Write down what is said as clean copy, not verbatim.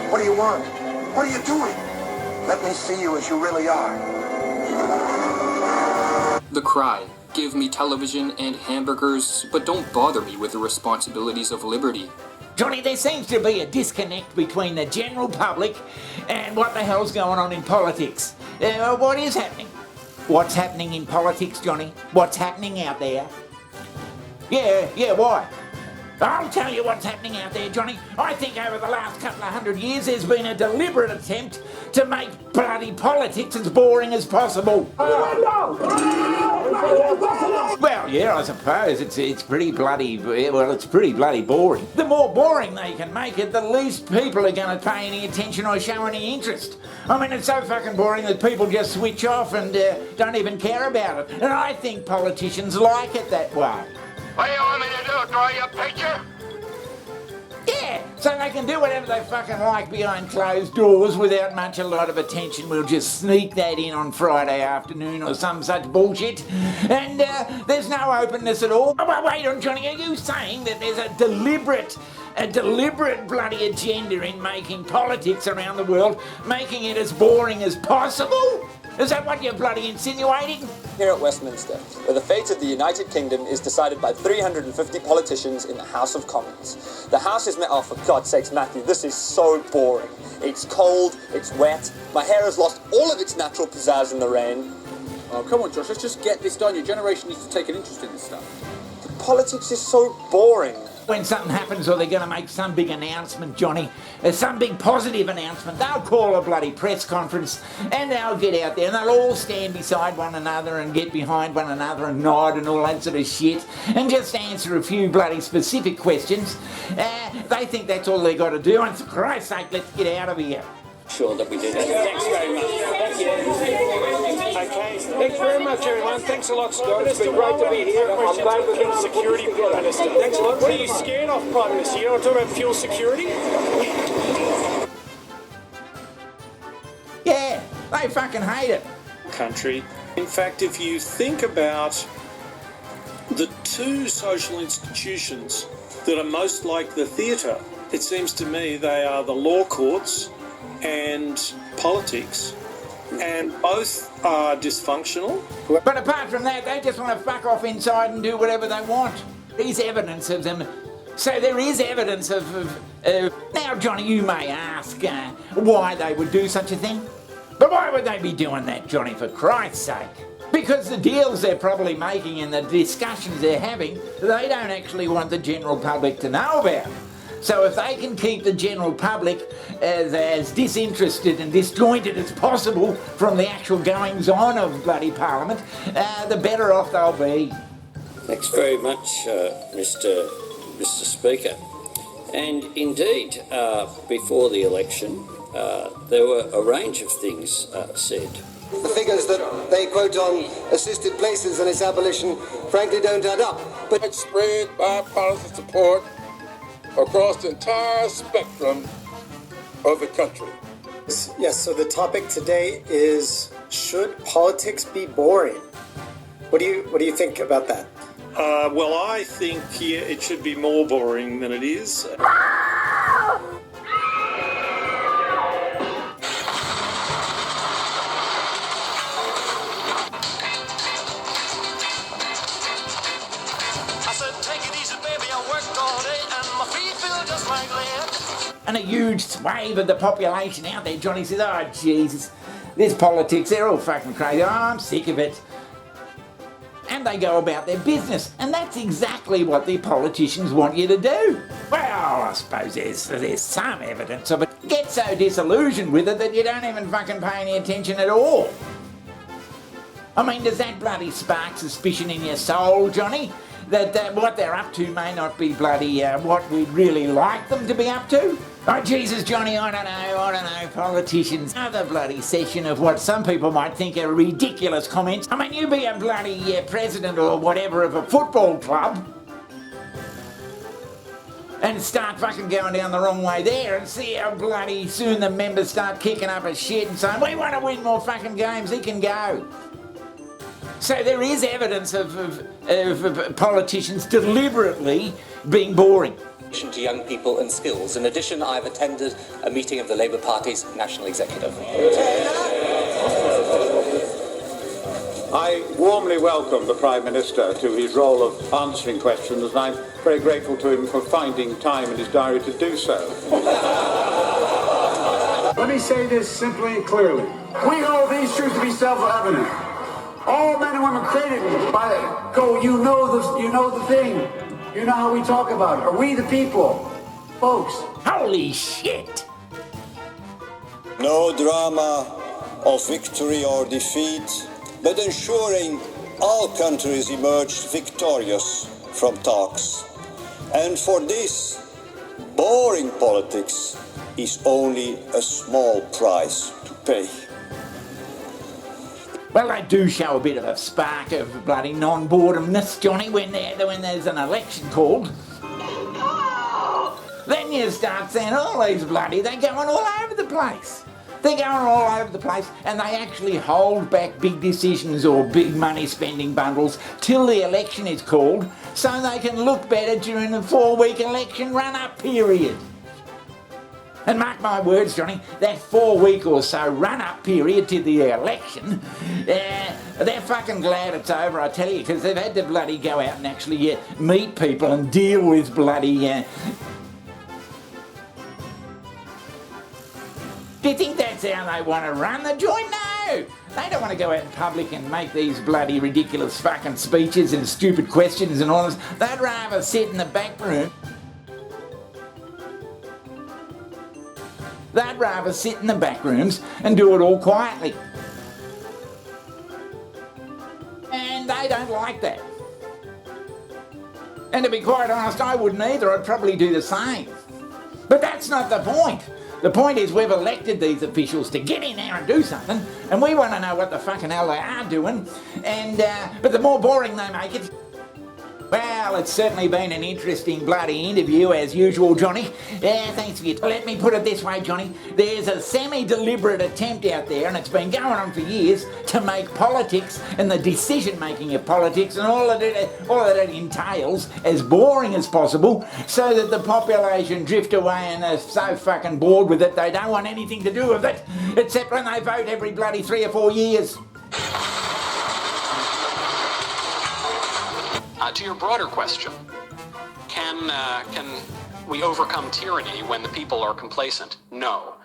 What do you want? What are you doing? Let me see you as you really are. The cry. Give me television and hamburgers, but don't bother me with the responsibilities of liberty. Johnny, there seems to be a disconnect between the general public and what the hell's going on in politics. What is happening? What's happening in politics, Johnny? What's happening out there? Yeah, why? I'll tell you what's happening out there, Johnny. I think over the last couple of 100 years there's been a deliberate attempt to make bloody politics as boring as possible. Well, yeah, I suppose it's pretty bloody, well, it's pretty bloody boring. The more boring they can make it, the least people are going to pay any attention or show any interest. I mean, it's so fucking boring that people just switch off and don't even care about it. And I think politicians like it that way. What do you want me to do, draw you a picture? Yeah, so they can do whatever they fucking like behind closed doors without much a lot of attention. We'll just sneak that in on Friday afternoon or some such bullshit. And there's no openness at all. Oh, wait on, Johnny, are you saying that there's a deliberate bloody agenda in making politics around the world, making it as boring as possible? Is that what you're bloody insinuating? Here at Westminster, where the fate of the United Kingdom is decided by 350 politicians in the House of Commons. The House is met... Oh, for God's sakes, Matthew, this is so boring. It's cold, it's wet, my hair has lost all of its natural pizzazz in the rain. Oh, come on, Josh, let's just get this done. Your generation needs to take an interest in this stuff. The politics is so boring. When something happens or they're going to make some big announcement, Johnny, some big positive announcement, they'll call a bloody press conference and they'll get out there and they'll all stand beside one another and get behind one another and nod and all that sort of shit and just answer a few bloody specific questions. They think that's all they got to do, and for Christ's sake, let's get out of here. Sure that we do that. Thanks very much. Thank you. Okay, thanks very much, everyone. Thanks a lot, Scott. It's been great to be here. I'm glad we're getting security, Prime Minister. Thanks a lot. What are you scared of, Prime Minister? You want to talk about fuel security? Yeah, they fucking hate it. Country. In fact, if you think about the two social institutions that are most like the theatre, it seems to me they are the law courts and politics, and both are dysfunctional. But apart from that, they just want to fuck off inside and do whatever they want. There's evidence of them. So there is evidence of now, Johnny, you may ask why they would do such a thing. But why would they be doing that, Johnny, for Christ's sake? Because the deals they're probably making and the discussions they're having, they don't actually want the general public to know about. So if they can keep the general public as disinterested and disjointed as possible from the actual goings-on of bloody Parliament, the better off they'll be. Thanks very much, Mr. Speaker. And indeed, before the election, there were a range of things said. The figures that they quote on assisted places and its abolition frankly don't add up. But It's spread bipartisan support across the entire spectrum of the country. Yes, so the topic today is, should politics be boring? What do you think about that? Well, I think it should be more boring than it is. And a huge swathe of the population out there, Johnny, says, oh, Jesus, this politics, they're all fucking crazy. Oh, I'm sick of it. And they go about their business. And that's exactly what the politicians want you to do. Well, I suppose there's some evidence of it. Get so disillusioned with it that you don't even fucking pay any attention at all. I mean, does that bloody spark suspicion in your soul, Johnny? That what they're up to may not be bloody what we'd really like them to be up to? Oh, Jesus, Johnny, I don't know, politicians. Another bloody session of what some people might think are ridiculous comments. I mean, you be a bloody president or whatever of a football club and start fucking going down the wrong way there and see how bloody soon the members start kicking up a shit and saying, we want to win more fucking games, he can go. So there is evidence of politicians deliberately being boring. To young people and skills. In addition, I've attended a meeting of the Labour Party's National Executive. I warmly welcome the Prime Minister to his role of answering questions, and I'm very grateful to him for finding time in his diary to do so. Let me say this simply and clearly. We hold these truths to be self-evident. All men and women created by go. You know the thing. You know how we talk about it. Are we the people, folks? Holy shit! No drama of victory or defeat, but ensuring all countries emerged victorious from talks. And for this, boring politics is only a small price to pay. Well, they do show a bit of a spark of bloody non-boredomness, Johnny, when there's an election called. Then you start saying all these they're going all over the place. They're going all over the place, and they actually hold back big decisions or big money spending bundles till the election is called, so they can look better during the 4-week election run-up period. And mark my words, Johnny, that 4-week or so run-up period to the election, they're fucking glad it's over, I tell you, because they've had to bloody go out and actually meet people and deal with bloody... Do you think that's how they want to run the joint? No! They don't want to go out in public and make these bloody ridiculous fucking speeches and stupid questions and all this. They'd rather sit in the back room. They'd rather sit in the back rooms and do it all quietly. And they don't like that. And to be quite honest, I wouldn't either. I'd probably do the same. But that's not the point. The point is we've elected these officials to get in there and do something, and we want to know what the fucking hell they are doing, and but the more boring they make it... Well, it's certainly been an interesting bloody interview, as usual, Johnny. Thanks for your time. Let me put it this way, Johnny. There's a semi-deliberate attempt out there, and it's been going on for years, to make politics and the decision-making of politics and all that it entails as boring as possible, so that the population drift away and are so fucking bored with it they don't want anything to do with it, except when they vote every bloody 3 or 4 years. To your broader question, can we overcome tyranny when the people are complacent? No.